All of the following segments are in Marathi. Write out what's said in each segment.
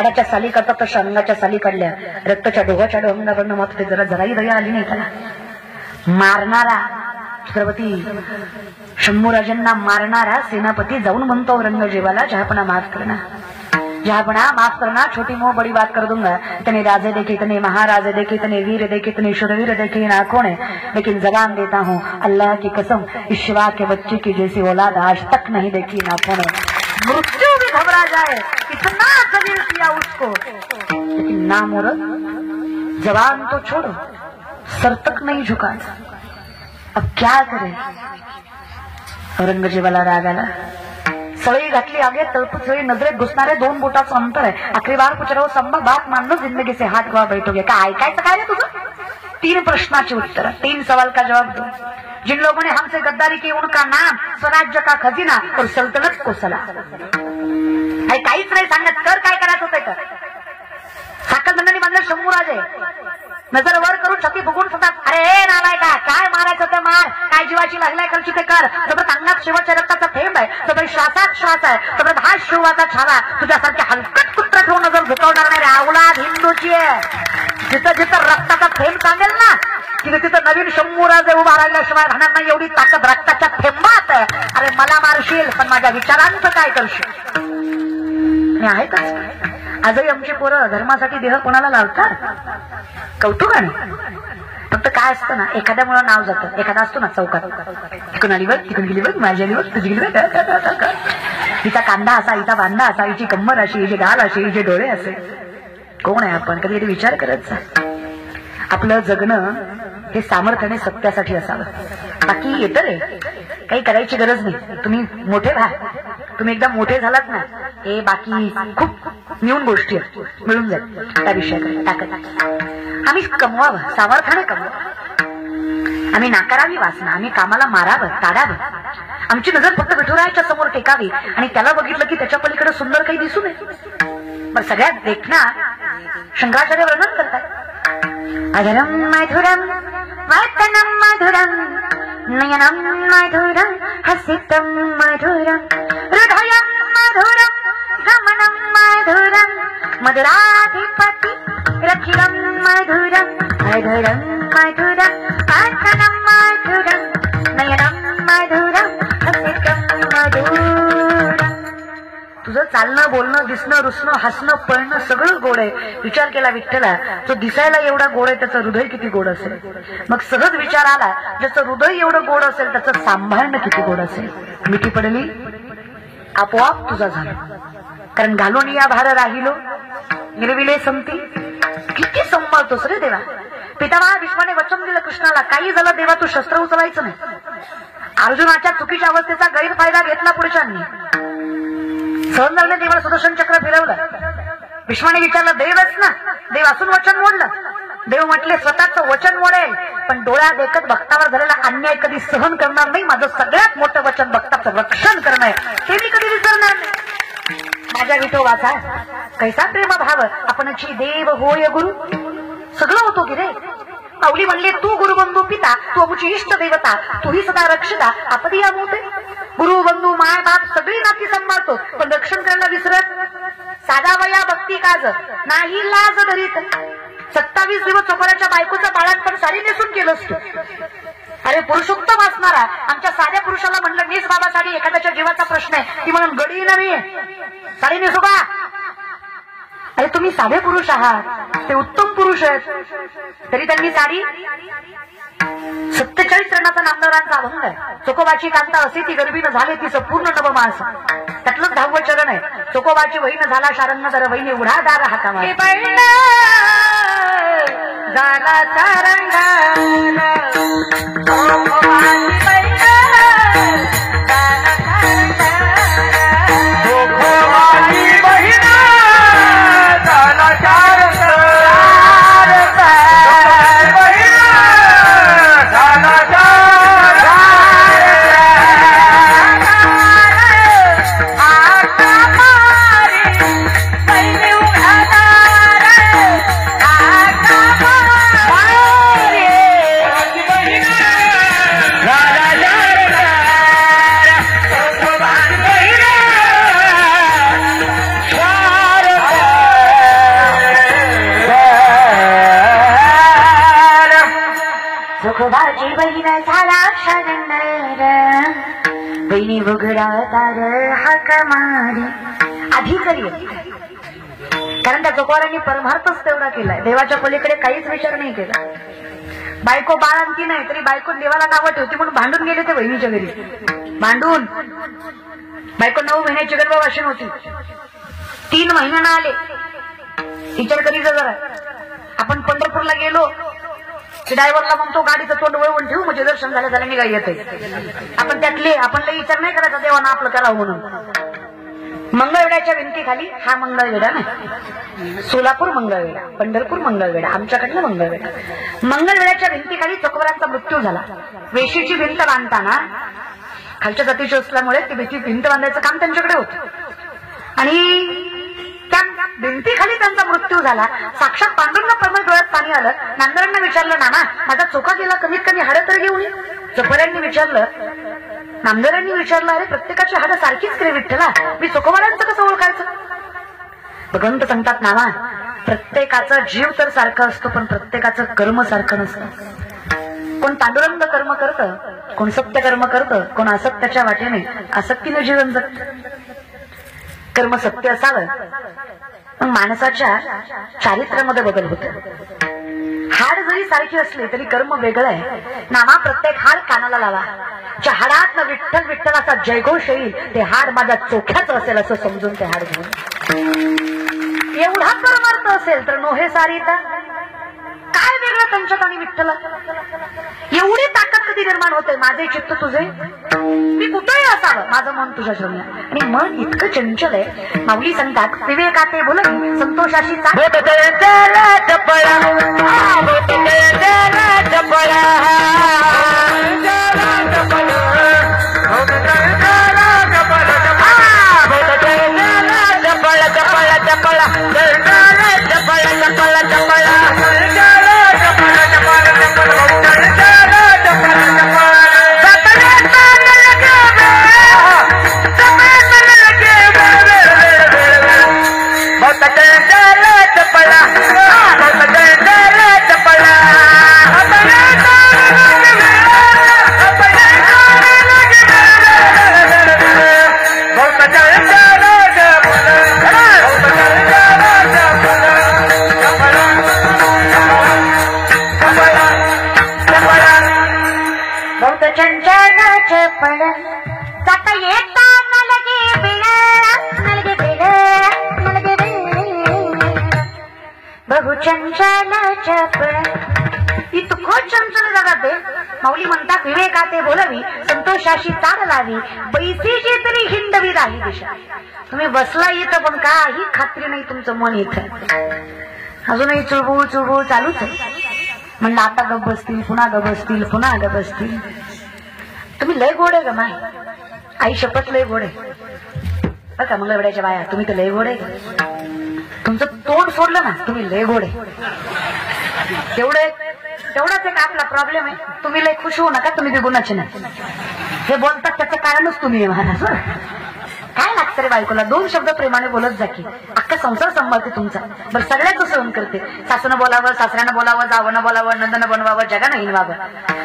झाडाच्या साली करतात तशा अंगाच्या साली काढल्या, रक्ताच्या डोहाच्या डोंगावरनं मात्र ते जराही दया आली नाही त्याला. मारणारा छत्रपती शंभूराजांना मारणारा सेनापती जाऊन म्हणतो औरंगजेबाला, जहापना माफ करना, जहापना माफ करना, छोटी मोह बड़ी बात कर दूंगा. इतने राजे देखे, इतने महाराज देखे, इतने वीर देखे, इतने शुरवीर देखे इन आंखों ने, लेकिन जबान देता हूँ अल्लाह की कसम, इस शिवा के बच्चे की जैसी औलाद आज तक नहीं देखी इन आंखों ने. मृत्यु भी घबरा जाए, इतना जलील किया उसको, लेकिन ना मुरद, जवान तो छोड़ो, सर तक नहीं झुका. अब क्या करे. औरंगजेबाला राग आला, सळी घातली आगे, तळपत सळी नजरेत घुसणारे 2 बोटाचं अंतर आहे. आखरी बार पुछराव संभा बात मान लो, जिंदगी से हाथ गवा बैठोगे. काय ऐकायचं काय रे तुझं. 3 प्रश्नाचे उत्तर, 3 सवाल का जवाब दो. जिन लोगों ने हमसे गद्दारी की उनका नाम स्वराज्य का खजीना और सल्तनत को सला. काहीच नाही सांगत, कर काय करायचं होतंय कर. साखरदंडाने बांधलं शंभूराजे, नजर वर करून छाती फुगून सतात, अरे नालाय का, काय मारायचं ते मार, काय जीवाची लागलाय खर्ची ते कर. सोबत अंगात शेवटच्या रक्ताचा थेंब आहे, सोबत श्वासात श्वास आहे, सोबत हा शिवाचा छावा. तुझ्यासारखे हलकट कुत्र ठेवून नजर झुकवणार नाही रे अवलाद हिंदूची आहे. जिथं जिथं रक्ताचा थेंब सांगेल ना, तिथे तिथं नवीन शंभूराजे उभा राहिल्याशिवाय राहणार नाही. एवढी ताकद रक्ताच्या थेंबात आहे. अरे मला मारशील पण माझ्या विचारांचं काय करशील. आहे का आजही आमची पोरं धर्मासाठी देह कोणाला लावतात. कौतुकाने फक्त काय असतं ना, एखाद्या मुळे नाव जातं, एखादा असतो ना चौकात, तिकडून आली बघ, तिकडून गेली बघ, माझी आली बघ, तुझी गेली बघ, हिचा कांदा असा, हिचा बांधा असा, हिची कम्मर अशी, हिचे गाल अशी, हिचे डोळे असे. कोण आहे आपण. कधी विचार करत आपलं जगणं हे सामर्थ्याने सत्यासाठी असावं. बाकी येतं रे, काही करायची गरज नाही. तुम्ही मोठे व्हा, तुम्ही एकदा मोठे झालात ना, हे बाकी खूप मिळून गोष्टी मिळून जाईल. त्या विषयाकडे ताकद आम्ही कमवावं, सामर्थ्याने कमवावं. आम्ही नाकारावी वासना, आम्ही कामाला मारावं, ताडावं. आमची नजर फक्त विठुरायाच्या समोर टेकावी आणि त्याला बघितलं की त्याच्या पलीकडे सुंदर काही दिसू नये. पण सगळ्यात देखना शंकराचार्य वर्णन करतात, अधरम मधुरम वतनम मधुरम नयनम मधुरम हसितम मधुरम हृदयम मधुरम गमनम मधुरम मधुराधिपति रक्षितम मधुरम अधरम मधुरम वतनम मधुरम नयनम मधुरम हसितम मधुरम. तुझं चालणं, बोलणं, दिसणं, रुसणं, हसणं, पळणं सगळं गोड आहे. विचार केला विठ्ठला, जो दिसायला एवढा गोड आहे त्याचं हृदय किती गोड असेल. मग सहज विचार आला, ज्याचं हृदय एवढं गोड असेल त्याचं सांभाळणं किती गोड असेल. मिठी पडली आपोआप तुझा झाला. कारण घालून या भार राहिलो निर्विले संती. किती सांभाळतोस रे देवा. पितामहा भीष्माने वचन दिलं कृष्णाला, काही झालं देवा तू शस्त्र उचलायचं नाही. अर्जुनाच्या चुकीच्या अवस्थेचा गैरफायदा घेतला पुरुषांनी. सहन झाल्याने देवाला सुदर्शन चक्र फिरवलं. भीष्माने विचारलं देवच ना, देव असून वचन मोडलं. देव म्हटले स्वतःचं वचन मोडेल पण डोळ्या देखत भक्तावर झालेला अन्याय कधी सहन करणार नाही. माझं सगळ्यात मोठं वचन भक्ताचं रक्षण करणं आहे, ते मी कधी विसरणार नाही. माझ्या विठोबाचा कैसा प्रेम भाव, आपणची देव होय गुरु. सगळं होतो की रे. माऊली म्हणले तू गुरुबंधू पिता, तू आमची इष्ट देवता, तूही सदा रक्षिता आपदी या मोठे. गुरु बंधू माय बाप सगळी नाती सांभाळतो पण रक्षण करायला विसरत. साधा वया भक्ती काज नाही लाज धरीत. 27 दिवस चोपड्याच्या बायकोचं बाळातपण साडी नेसून केलंस तू. अरे पुरुषोत्तम असणारा आमच्या साध्या पुरुषाला म्हणलं नेस बाबा साडी, एखाद्याच्या जीवाचा प्रश्न आहे. ती म्हणून गडी नव्हे साडी नेसू का. अरे तुम्ही साधे पुरुष आहात, ते उत्तम पुरुष आहेत, तरी त्यांनी साडी. 47 रणाचा नामदारांचा अभंग आहे. चोकोबाची कांता असे ती गर्भीन झाले ती संपूर्ण नवमास. त्यातलंच 10वं चरण आहे. चोकोबाची वहीन झाला शारंग दर वहीने उडा दार हाता झाला शारंग माझी बहीण झाला शरणर बहिणी बुगडा तार हाक मारी अधिकारी, कारण त्या चोकवारांनी परमार्थच तेवढा केलाय, देवाच्या पलीकडे काहीच विचार नाही केला. बायको बाळांती नाही तरी बायको देवाला नावं ठेवती म्हणून भांडून गेले ते बहिणीच्या घरी. भांडून बायको 9 महिन्याची गर्भवाशीन होती. 3 महिन्यानं आले. विचार करी जरा, आपण पंढरपूरला गेलो, ड्रायव्हरला म्हणतो गाडीचं तोंड वळवून ठेवू म्हणजे दर्शन झालं निघाई येते. आपण त्यातले आपण लई विचार नाही करायचा देवानं आपलं करावं म्हणून. मंगळवेढ्याच्या भिंतीखाली, हा मंगळवेढा नाही, सोलापूर मंगळवेढा, पंढरपूर मंगळवेढा, आमच्याकडनं मंगळवेढा. मंगळवेढ्याच्या भिंतीखाली चकोरांचा मृत्यू झाला. वेशीची भिंत बांधताना खालच्या जातीची असल्यामुळे ती भिंत बांधायचं काम त्यांच्याकडे होतं आणि त्या भिंतीखाली त्यांचा मृत्यू झाला. साक्षात पांडुरंग परमळ डोळ्यात पाणी आलं. नांदरांना विचारलं, नाना माझा चोका गेला, कमीत कमी हाडं तर घेऊन. चकोऱ्यांनी विचारलं, नामदारांनी विचारलं, अरे प्रत्येकाची हाडं सारखीच करे विठ्ठला, मी चोखवारांचं कसं ओळखायचं? भगवंत सांगतात, नामा प्रत्येकाचा जीव तर सारखा असतो पण प्रत्येकाचं कर्म सारखं नसतं. कोण पांडुरंग कर्म करतं, कोण सत्य कर्म करतं, कोण असत्याच्या वाटेने आसक्तीने जीवन जगतं. कर्म सत्य असावं मग माणसाच्या चारित्र्यामध्ये बदल होतो. हाड जरी सारखी असली तरी कर्म वेगळं आहे. नामा प्रत्येक हाड कानाला लावा. ज्या हाडात विठ्ठल विठ्ठल असा जयघोष येईल ते हाड माझ्या चोख्याचं असेल असं समजून ते हाड घेऊन. एवढा परमार्थ असेल तर नोहे सारिता काय वेगळं त्यांच्यात आणि विठ्ठला? एवढी ताकद कधी निर्माण होते? माझे चित्त तुझे, मी कुठेही असावं माझं मन तुझ्या शरणात. आणि मन इतकं चंचल आहे, माऊली सांगतात विवेकाते बोल संतोषाशी इतकं चंचल जाते. माऊली म्हणतात विवेकाते बोलावी संतोषाशी चाल लावी बैसीची तरी हिंडवी राही दिशा. तुम्ही बसला इथं पण काही खात्री नाही तुमचं मन इथं अजूनही चुळबुळ चुळबुळ चालूच आहे. म्हणलं आता गप बसतील, पुन्हा गप बसतील, पुन्हा गप बसतील. तुम्ही लय गोड आहे ग माय, आई शपथ लय गोड आहे बरं का. मंगळवेढ्याच्या बाया तुम्ही तर लय गोड आहे. तुमचं तोंड सोडलं ना तुम्ही लय गोड आहे. तेवढाच एक आपला प्रॉब्लेम आहे, तुम्ही लय खुश होऊ नका, तुम्ही बिगुणाचे नाही. हे बोलतात त्याचं कारणच तुम्ही महाराज. काय लागतं रे बायकोला? 2 शब्द प्रेमाने बोलत जा की अख्खा संसार सांभाळते तुमचा. बरं सगळ्याच सहन करते. सासूनं बोलावं, सासऱ्यानं बोलावं, जावनं बोलावं, नंदनं बनवावं, जगानं हिनवावं,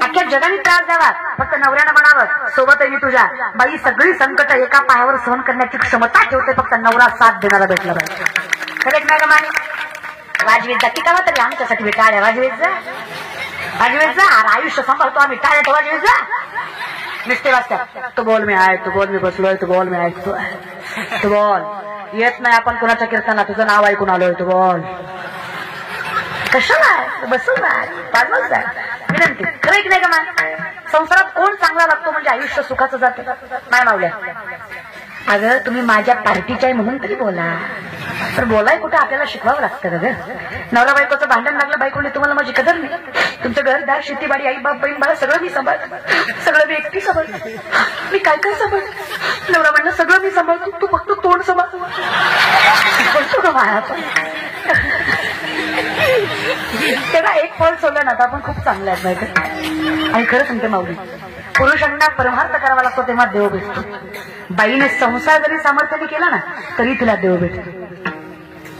अख्ख्या जगाने त्रास द्यावा, फक्त नवऱ्यानं म्हणावं सोबत आहे मी तुझ्या. बाई सगळी संकट एका पायावर सहन करण्याची क्षमता ठेवते, फक्त नवरा साथ देणारा भेटला पाहिजे. खरं नाही का माने? वाजवीत जा की कावा तरी आमच्यासाठी टाळ्या वाजवीत जा, वाजवीत जा. आयुष्य सांभाळतो आम्ही, टाळ्या वाजवीत जा. नुसते वाजतात तू बोल मी आहे, तू बोल मी बसलोय, तू बोल मी ऐकतो, तू बोल. येत नाही आपण कुणाच्या कीर्तनाला, तुझं नाव ऐकून आलोय, तू बोल. कशाला बसून वाजवत जा विनंती. खरं नाही का मा? संसारात कोण चांगला लागतो म्हणजे आयुष्य सुखाचं जातं. नाही मावल्या अगं तुम्ही माझ्या पार्टीच्या आहे म्हणून तरी बोला. तर बोलाय कुठं आपल्याला शिकवावं लागतं ग. नवरा बायकोचं भांडण लागलं, बायकोने तुम्हाला माझी कदर नाही. तुमचं घरदार शेतीबाडी आई बाप बहीण बाळा सगळं मी सांभाळ, सगळं मी एकटी सांभाळ. मी काय काय सांभाळ? नवरा म्हणणं सगळं मी सांभाळतो, तू फक्त तोंड सांभाळ. बोलतो का बाळा आपण? तेव्हा एक फळ सोडलं ना तर आपण खूप चांगले आहेत बायका. आणि खरं सांगते माऊली, पुरुषांना परमार्थ करावा लागतो तेव्हा देव भेटतो. बाईने संसार जरी सामर्थ्याने केला ना तरी तिला देव भेटतो.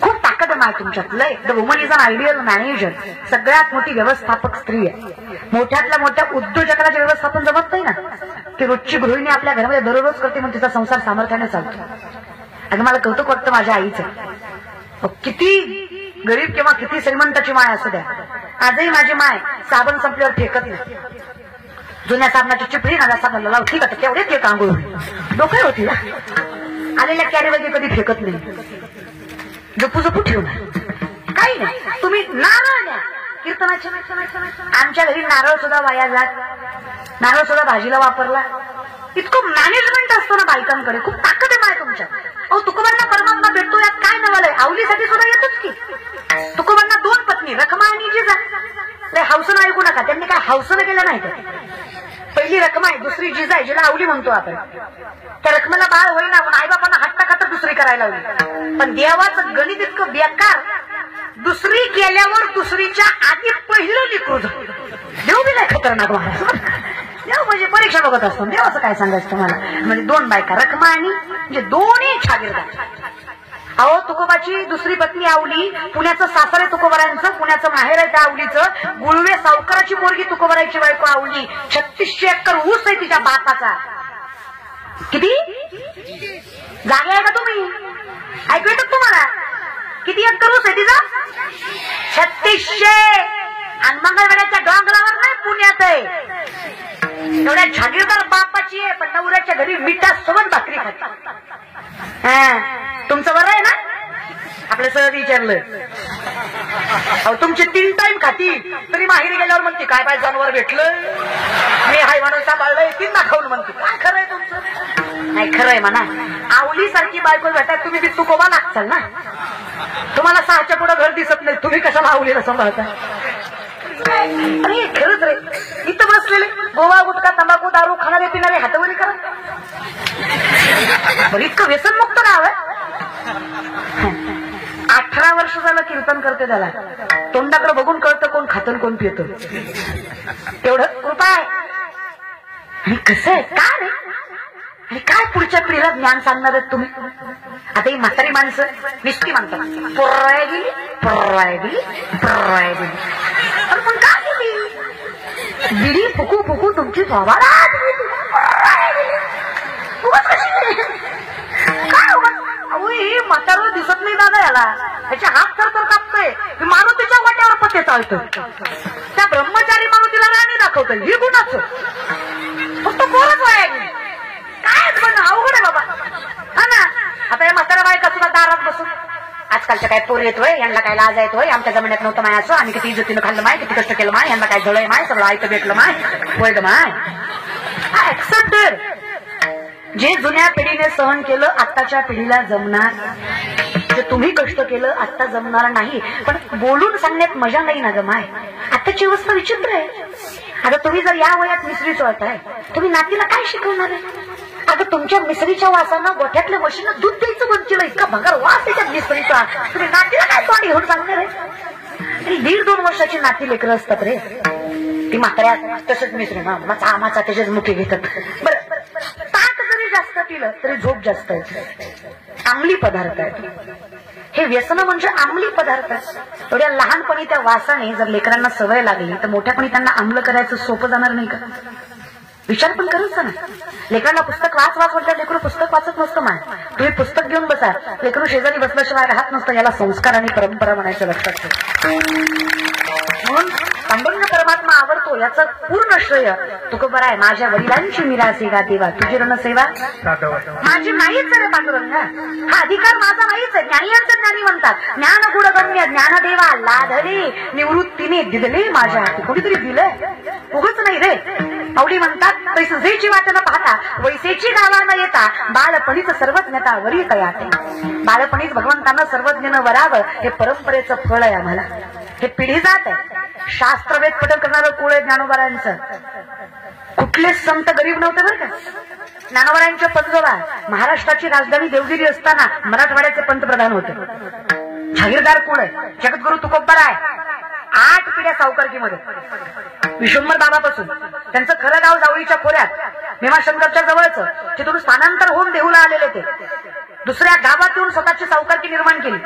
खूप ताकद माय तुमच्यात लय. The woman is an ideal manager. सगळ्यात मोठी व्यवस्थापक स्त्री आहे. मोठ्यातल्या मोठ्या उद्योजकाला जे व्यवस्थापन जमत नाही ना, ती रोजची गृहिणी आपल्या घरामध्ये दररोज करते म्हणून तिचा संसार सामर्थ्याने चालतो. अगं मला कौतुक वाटतं माझ्या आईचं. किती गरीब किंवा किती श्रीमंताची माय असू द्या, आजही माझी माय साबण संपल्यावर फेकत नाही. जुन्या साबणाची चिपळी ना साबणाला लाव, ठीक आहे तेवढेच एक आंघोळ डोके होती. आलेल्या कॅरी वगैरे कधी फेकत नाही, जपू जपू ठेवणार. काही नाही, तुम्ही नारळ द्या कीर्तनाच्या. आमच्या घरी नारळ सुद्धा वाया जात, नारळ सुद्धा भाजीला वापरला. इतकं मॅनेजमेंट असतं ना बायकांकडे, खूप ताकद आहे माय तुमच्या. अहो तुकोबांना परमात्मा भेटतो यात काय नवल आहे. आवलीसाठी सुद्धा येतच की. तुकोबांना 2 पत्नी रखमा आणि जिजा. हौसनं ऐकू नका, त्यांनी काय हौसनं केलं नाही. पहिली रखमा आहे, दुसरी जिजा आहे, जिला आवली म्हणतो आपण. त्या रखमेला बाळ होईना पण आईबापांना हट्टा खातर दुसरी करायला लावली. पण देवाचं गणित इतकं बेकार, दुसरी केल्यावर दुसरीच्या आधी पहिलं लिखू झालं. देव बी नाही खतरनाक महाराज. देव म्हणजे परीक्षा बघत असतो. देवाचं काय सांगायचं तुम्हाला. म्हणजे 2 बायका रखमा आणि म्हणजे दोन्ही छागीरदार. अहो तुकोबाची दुसरी पत्नी आवली, पुण्याचं सासर आहे तुकोबरायांचं, पुण्याचं माहेर आहे त्या आवलीचं. गुळवे सावकाराची पोरगी तुकोबरायची बायको आवली. 3600 एकर ऊस आहे तिच्या बापाचा. किती जागे आहे का तुम्ही? ऐकू येतात तुम्हाला? किती एकर ऊस आहे तिचा? 3600. आणि मंगळवेड्याच्या डोंगरावर नाही, पुण्यात आहे. एवढ्या जागीरदार बापाची आहे, पण नवऱ्याच्या घरी मिठासोबत भाकरी खाते. तुमचं बरं आहे ना? आपलं सहज विचारलं. अहो तुमची 3 टाइम खाती तरी माहेरी गेल्यावर म्हणते काय पाय जनावर भेटलं, मी हाय म्हणून सांभाळलंय, 3 ना खाऊन म्हणते. काय खरंय तुमचं? नाही खरंय म्हणा. आवली सारखी बायको भेटाय तुम्ही बी तुकोबा लागचाल ना. तुम्हाला 6च्या पुढे घर दिसत नाही, तुम्ही कशाला आवलीला सांभाळता? अरे खरंच रे, इथं बसलेले गोवा गुटखा तंबाखू दारू खाणारे पिणारे हातवरी करा. बरं इतकं व्यसनमुक्त नाव आहे. 18 वर्ष झालं कीर्तन करते त्याला. तोंडाकडे बघून कळतं कोण खातं कोण पितं. तेवढं कृपा आहे. आणि कसं आहे का रे, आणि काय पुढच्या पिढीला ज्ञान सांगणार आहेत तुम्ही? आता ही म्हातारी माणसं निष्ठी म्हणतात पोराय गेली पोराय गेली पोराय गेली. अरे पण का गेली? बिडी फुकू फुकू तुमची बाबाला काय म्हातारा दिसत नाही दादा याला. त्याचे हात तर कापतोय. मारुतीच्या वाट्यावर पत्ते चालतो. त्या ब्रह्मचारी मारुतीला राणी दाखवतोय. ही गुणाच फक्त पोरच वाया गेली. काय पण अवघड आहे बाबा. हा ना. आता या म्हातारा बायका सुद्धा दारात बसून आजकालच्या काय पोर येतोय, यांना काय लाज येतोय, आमच्या जमान्यात नव्हतं माय असं, आम्ही किती इज्जतीनं खाल्लं माय, किती कष्ट केलं माय, यांना काय झळय माय, सगळं ऐकतं भेटलं माय, होय ग माय. ऍक्सेप्टेड. जे जुन्या पिढीने सहन केलं आत्ताच्या पिढीला जमणार. जे तुम्ही कष्ट केलं आत्ता जमणार नाही. पण बोलून सांगण्यात मजा नाही ना ग माय. आत्ताची अवस्था विचित्र आहे. आता तुम्ही जर या वयात मिसरी चोळताय, तुम्ही नातीला काय शिकवणार आहे? अगं तुमच्या मिसरीच्या वासानं गोठ्यातल्या म्हशीनं दूध द्यायचं बंद केलं. इतका भंगार वास त्याच्या मिसरीचा. तुम्ही नातीला काय तोंड घेऊन सांगणार आहे? 1.5-2 वर्षाची नाती लेकरं असतात रे. ती म्हाताऱ्या तसंच मिसरी ना माचा त्याच्याच मुठी घेतात. बरं ताक जरी जास्त पिलं तरी झोप जास्त आहे. अंमली पदार्थ आहे हे. व्यसन म्हणजे अंमली पदार्थ. एवढ्या लहानपणी त्या वासाने जर लेकरांना सवय लागली तर मोठ्यापणी त्यांना अंमल करायचं सोपं जाणार नाही का? विचार पण करायचं ना. लेकरांना पुस्तक वाच म्हणतात, लेकरू पुस्तक वाचत नसतं माय. तुम्ही पुस्तक घेऊन बसा, लेकरू शेजारी बसल्याशिवाय राहत नसतं. याला संस्कार आणि परंपरा म्हणायचं लक्षात ठेव. म्हणून पांडुरंग परमात्मा आवडतो याचं पूर्ण श्रेय तुकोबरा आहे. माझ्या वडिलांची मिरासी गा देवा तुझी रणसेवा माझी नाहीच रे पांडुरंग. हा अधिकार माझा नाहीच आहे. ज्ञानियांचं ज्ञानी म्हणतात. ज्ञान गुणगम्य ज्ञानदेवा लाधले निवृत्तीने दिले माझ्या हाती. कोणीतरी दिलंय, उगच नाही रे. आवडी म्हणतात पैसेची वाट न पाहता वैसेची गावा न येता बाळपणीच सर्वज्ञता वरी कयाते. बाळपणीच भगवंतांना सर्वज्ञ वरावं हे परंपरेचं फळ आहे आम्हाला. हे पिढी जात आहे. शास्त्रवेद पठण करणारं कुळ आहे ज्ञानोबारांचं. कुठलेच संत गरीब नव्हते बरं का. ज्ञानोबारांच्या पंजोबा महाराष्ट्राची राजधानी देवगिरी असताना मराठवाड्याचे पंतप्रधान होते. जागीरदार कुळ आहे. जगद्गुरु तुकोबरा आहे. 8 पिढ्या सावकारकीमध्ये. विश्वंभर बाबापासून त्यांचं खरं गाव जावळीच्या खोऱ्यात भीमाशंकरच्या जवळचं. तिथून स्थानांतर होऊन देहूला आलेले ते. दुसऱ्या गावात येऊन स्वतःची सावकारकी निर्माण केली.